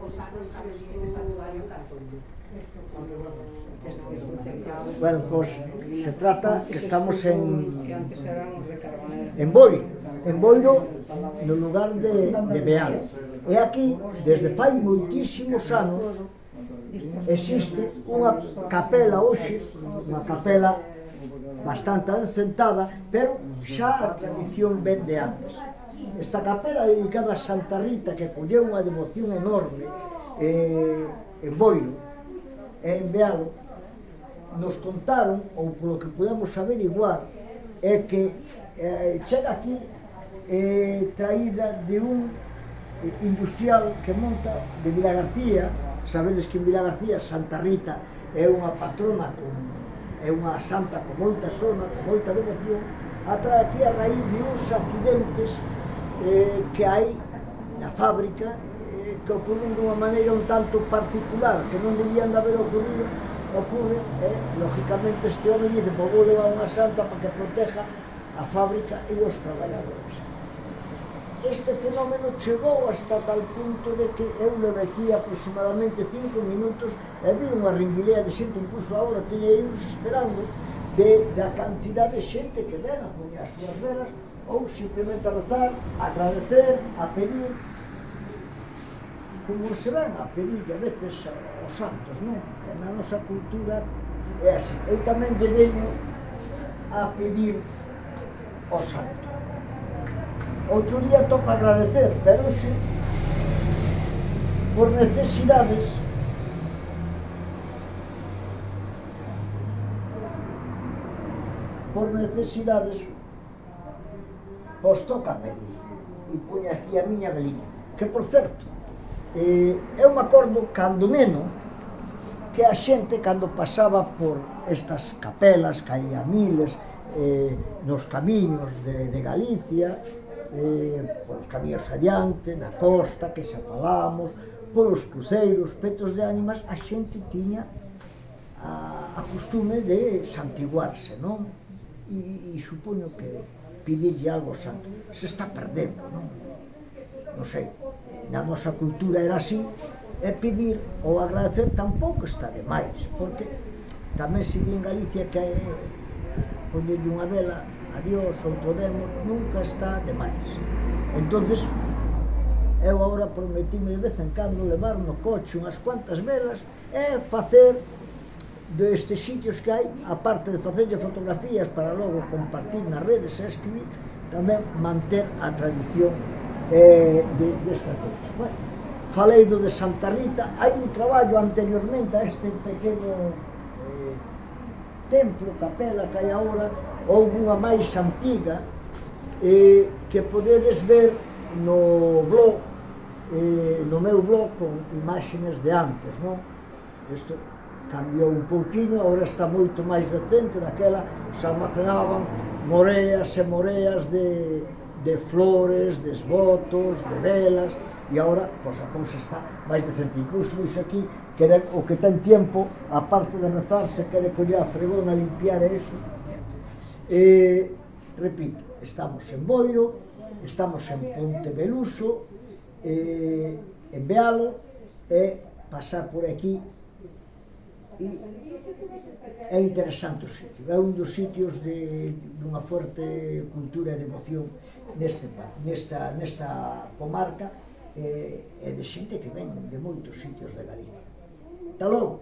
os anos cando vi este santuario católico. Bueno, pues se trata que estamos en Boiro, no lugar de Beal. E aquí, desde fai moitísimos anos, existe unha capela hoxe, unha capela bastante adecentada, pero xa a tradición ven de antes. Esta capela dedicada a Santa Rita, que colleu unha devoción enorme en Boiro e en Bealo, nos contaron, ou polo que podemos averiguar, é que chega aquí traída de un industrial que monta de Vilagarcía. Sabedes que en Vilagarcía Santa Rita é unha patrona, é unha santa con moita sona, con moita devoción, atrae aquí a raíz de uns accidentes que hai na fábrica, que ocurren dunha maneira un tanto particular, que non debían de haber ocurrido, ocurre, lógicamente este home dice, pois vou levar unha santa para que proteja a fábrica e os traballadores. Este fenómeno chegou hasta tal punto de que eu levei aquí aproximadamente 5 minutos e vi unha ringuilea de xente, incluso agora teña iros esperando, da cantidad de xente que ven a poñer as súas velas ou simplemente a rezar, a agradecer, a pedir, como se ven a pedir a veces aos santos, non? Na nosa cultura é así. Eu tamén lle veño a pedir ao santo. Outro día toca agradecer, pero xe, por necesidades, pois toca pedir. E poño aquí a miña veliña, que por certo, eu me acordo cando neno, que a xente cando pasaba por estas capelas que hai a miles nos camiños de Galicia, polos camiños adiante, na costa, que xa falamos, polos cruceiros, petos de ánimas, a xente tiña a costume de santiguarse, non? E supoño que pedirlle algo ao santo se está perdendo, non? Non sei, na nosa cultura era así, e pedir ou agradecer tampouco está de máis, porque tamén se di en Galicia que poñerlle unha vela a Dios, outro demo, nunca está de máis. Entonces, eu agora prometime de vez en cando levar no coche unhas cuantas velas e facer destes sitios que hai, aparte de facerlle fotografías para logo compartir nas redes e escribir, tamén manter a tradición desta cousa. Bueno, falei do de Santa Rita, hai un traballo anteriormente a este pequeno templo, capela que hai agora, houve unha máis antiga que podedes ver no blog, no meu blog, con imaxes de antes, non? Isto cambiou un pouquinho, agora está moito máis decente, daquela se almacenaban moreas e moreas de flores, de esbotos, de velas, e agora, pois a cousa está máis decente. Incluso iso aquí, o que ten tempo, aparte de rezar, se quere coller a fregona, limpiar eso. Repito, estamos en Boiro, estamos en Ponteveluso, en Bealo, e pasar por aquí, e é interesante o sitio, é un dos sitios dunha forte cultura e devoción nesta comarca, e de xente que ven de moitos sitios de Galicia. Ata logo!